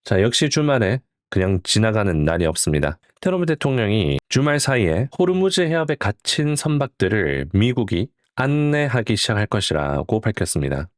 자, 역시 주말에 그냥 지나가는 날이 없습니다. 트럼프 대통령이 주말 사이에 호르무즈 해협에 갇힌 선박들을 미국이 안내하기 시작할 것이라고 밝혔습니다.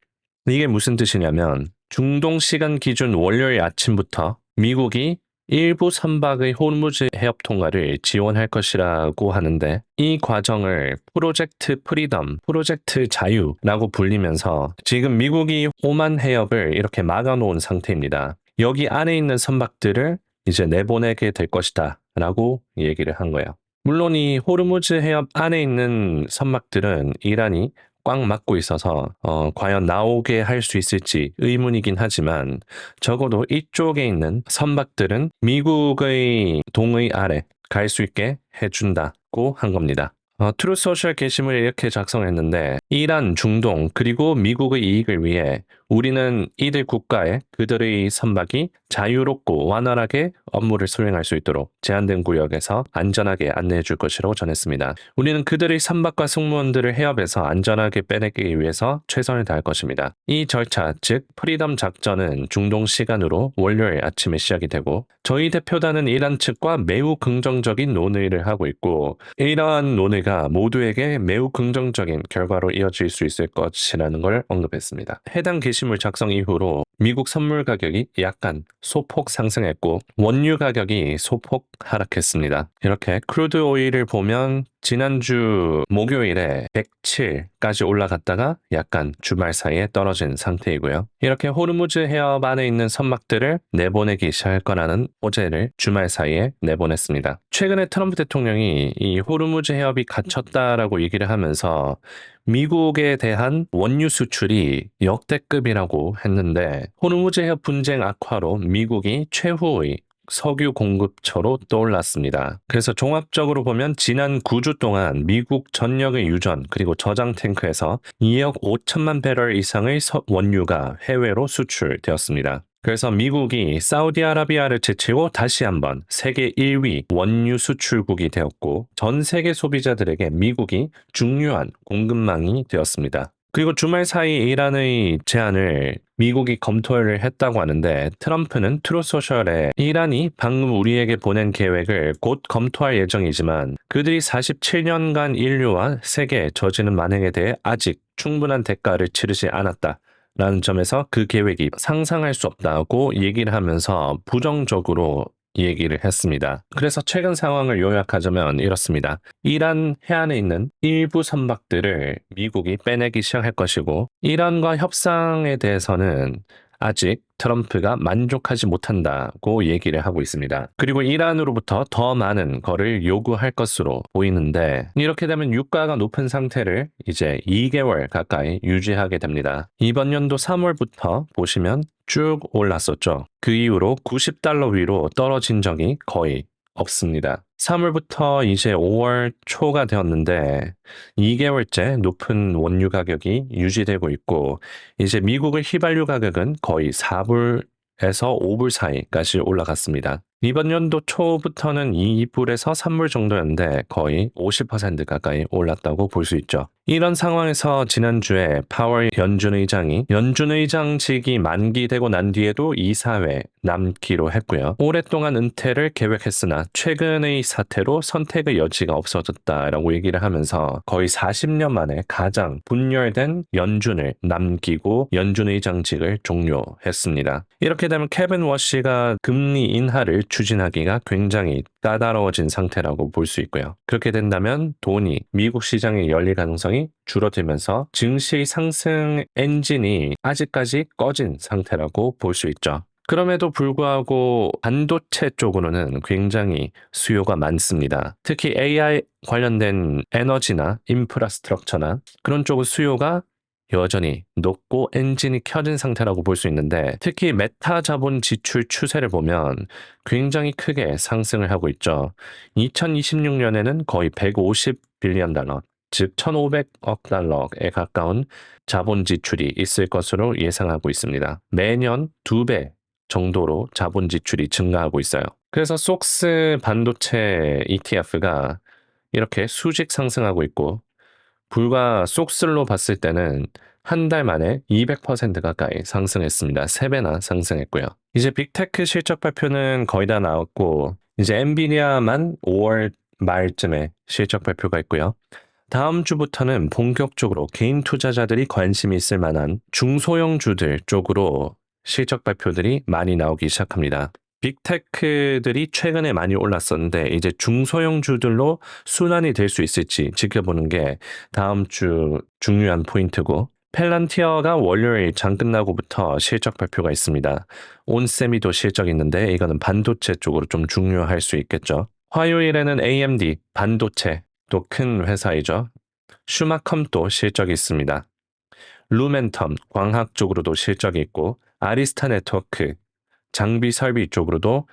이게 무슨 뜻이냐면 중동 시간 기준 월요일 아침부터 미국이 일부 선박의 호르무즈 해협 통과를 지원할 것이라고 하는데, 이 과정을 프로젝트 프리덤, 프로젝트 자유라고 불리면서 지금 미국이 오만 해협을 이렇게 막아놓은 상태입니다. 여기 안에 있는 선박들을 이제 내보내게 될 것이다 라고 얘기를 한 거예요. 물론 이 호르무즈 해협 안에 있는 선박들은 이란이 꽉 막고 있어서 과연 나오게 할 수 있을지 의문이긴 하지만, 적어도 이쪽에 있는 선박들은 미국의 동의 아래 갈 수 있게 해준다고 한 겁니다. 트루스 소셜 게시물을 이렇게 작성했는데, 이란, 중동, 그리고 미국의 이익을 위해 우리는 이들 국가에 그들의 선박이 자유롭고 완활하게 업무를 수행할 수 있도록 제한된 구역에서 안전하게 안내해 줄 것이라고 전했습니다. 우리는 그들의 선박과 승무원들을 해협에서 안전하게 빼내기 위해서 최선을 다할 것입니다. 이 절차, 즉 프리덤 작전은 중동 시간으로 월요일 아침에 시작이 되고, 저희 대표단은 이란 측과 매우 긍정적인 논의를 하고 있고, 이러한 논의가 모두에게 매우 긍정적인 결과로 이어질 수 있을 것이라는 걸 언급했습니다. 해당 게시물 작성 이후로 미국 선물 가격이 약간 소폭 상승했고 원유 가격이 소폭 하락했습니다. 이렇게 크루드 오일을 보면 지난주 목요일에 107까지 올라갔다가 약간 주말 사이에 떨어진 상태이고요. 이렇게 호르무즈 해협 안에 있는 선박들을 내보내기 시작할 거라는 호재를 주말 사이에 내보냈습니다. 최근에 트럼프 대통령이 이 호르무즈 해협이 갇혔다라고 얘기를 하면서 미국에 대한 원유 수출이 역대급이라고 했는데, 호르무즈 해협 분쟁 악화로 미국이 최후의 석유 공급처로 떠올랐습니다. 그래서 종합적으로 보면 지난 9주 동안 미국 전역의 유전 그리고 저장 탱크에서 2억 5천만 배럴 이상의 원유가 해외로 수출되었습니다. 그래서 미국이 사우디아라비아를 제치고 다시 한번 세계 1위 원유 수출국이 되었고, 전 세계 소비자들에게 미국이 중요한 공급망이 되었습니다. 그리고 주말 사이 이란의 제안을 미국이 검토를 했다고 하는데, 트럼프는 트루소셜에 이란이 방금 우리에게 보낸 계획을 곧 검토할 예정이지만 그들이 47년간 인류와 세계에 저지른 만행에 대해 아직 충분한 대가를 치르지 않았다 라는 점에서 그 계획이 상상할 수 없다고 얘기를 하면서 부정적으로 얘기를 했습니다. 그래서 최근 상황을 요약하자면 이렇습니다. 이란 해안에 있는 일부 선박들을 미국이 빼내기 시작할 것이고, 이란과 협상에 대해서는 아직 트럼프가 만족하지 못한다고 얘기를 하고 있습니다. 그리고 이란으로부터 더 많은 거를 요구할 것으로 보이는데, 이렇게 되면 유가가 높은 상태를 이제 2개월 가까이 유지하게 됩니다. 이번 연도 3월부터 보시면 쭉 올랐었죠. 그 이후로 90달러 위로 떨어진 적이 거의 없습니다. 3월부터 이제 5월 초가 되었는데 2개월째 높은 원유 가격이 유지되고 있고, 이제 미국의 휘발유 가격은 거의 4불에서 5불 사이까지 올라갔습니다. 이번 연도 초부터는 2불에서 3불 정도였는데 거의 50% 가까이 올랐다고 볼 수 있죠. 이런 상황에서 지난주에 파월 연준 의장이 연준 의장직이 만기되고 난 뒤에도 이사회 남기로 했고요. 오랫동안 은퇴를 계획했으나 최근의 사태로 선택의 여지가 없어졌다라고 얘기를 하면서 거의 40년 만에 가장 분열된 연준을 남기고 연준 의장직을 종료했습니다. 이렇게 되면 케빈 워시가 금리 인하를 추진하기가 굉장히 까다로워진 상태라고 볼 수 있고요. 그렇게 된다면 돈이 미국 시장에 열릴 가능성이 줄어들면서 증시의 상승 엔진이 아직까지 꺼진 상태라고 볼 수 있죠. 그럼에도 불구하고 반도체 쪽으로는 굉장히 수요가 많습니다. 특히 AI 관련된 에너지나 인프라스트럭처나 그런 쪽의 수요가 여전히 높고 엔진이 켜진 상태라고 볼 수 있는데, 특히 메타 자본 지출 추세를 보면 굉장히 크게 상승을 하고 있죠. 2026년에는 거의 150빌리언 달러, 즉 1,500억 달러에 가까운 자본 지출이 있을 것으로 예상하고 있습니다. 매년 2배 정도로 자본 지출이 증가하고 있어요. 그래서 속스 반도체 ETF가 이렇게 수직 상승하고 있고, 불과 속슬로 봤을 때는 한 달 만에 200% 가까이 상승했습니다. 3배나 상승했고요. 이제 빅테크 실적 발표는 거의 다 나왔고 이제 엔비디아만 5월 말쯤에 실적 발표가 있고요. 다음 주부터는 본격적으로 개인 투자자들이 관심이 있을 만한 중소형주들 쪽으로 실적 발표들이 많이 나오기 시작합니다. 빅테크들이 최근에 많이 올랐었는데 이제 중소형주들로 순환이 될 수 있을지 지켜보는 게 다음 주 중요한 포인트고, 펠란티어가 월요일 장 끝나고부터 실적 발표가 있습니다. 온세미도 실적이 있는데 이거는 반도체 쪽으로 좀 중요할 수 있겠죠. 화요일에는 AMD 반도체 또 큰 회사이죠. 슈마컴도 실적이 있습니다. 루멘텀 광학 쪽으로도 실적이 있고 아리스타 네트워크 장비 설비 쪽으로도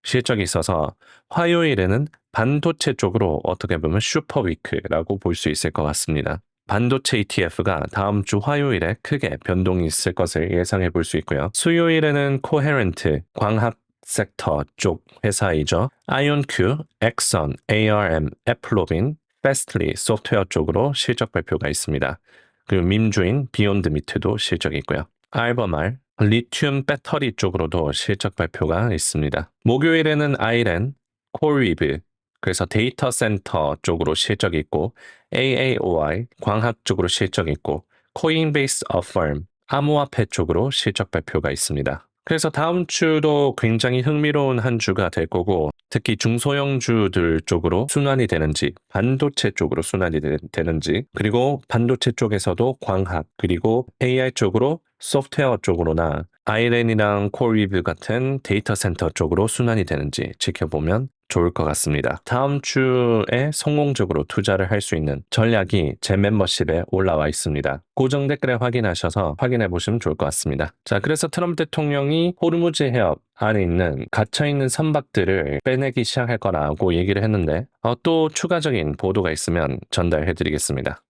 실적이 있어서 화요일에는 반도체 쪽으로 어떻게 보면 슈퍼위크라고 볼 수 있을 것 같습니다. 반도체 ETF가 다음 주 화요일에 크게 변동이 있을 것을 예상해 볼 수 있고요. 수요일에는 코헤렌트 광학 섹터 쪽 회사이죠. 아이온큐, 엑선, ARM, 애플로빈, 페스트리 소프트웨어 쪽으로 실적 발표가 있습니다. 그리고 밈주인 비욘드미트도 실적이 있고요. 알버말, 리튬 배터리 쪽으로도 실적 발표가 있습니다. 목요일에는 아이렌, 콜위브, 그래서 데이터 센터 쪽으로 실적이 있고 AAOI, 광학 쪽으로 실적이 있고 코인베이스 어펌, 암호화폐 쪽으로 실적 발표가 있습니다. 그래서 다음 주도 굉장히 흥미로운 한 주가 될 거고 특히 중소형주들 쪽으로 순환이 되는지 반도체 쪽으로 순환이 되는지 그리고 반도체 쪽에서도 광학 그리고 AI 쪽으로 소프트웨어 쪽으로나 아이렌이랑 콜리브 같은 데이터 센터 쪽으로 순환이 되는지 지켜보면 좋을 것 같습니다. 다음 주에 성공적으로 투자를 할 수 있는 전략이 제 멤버십에 올라와 있습니다. 고정 댓글에 확인하셔서 확인해 보시면 좋을 것 같습니다. 자, 그래서 트럼프 대통령이 호르무즈 해협 안에 있는 갇혀있는 선박들을 빼내기 시작할 거라고 얘기를 했는데 또 추가적인 보도가 있으면 전달해 드리겠습니다.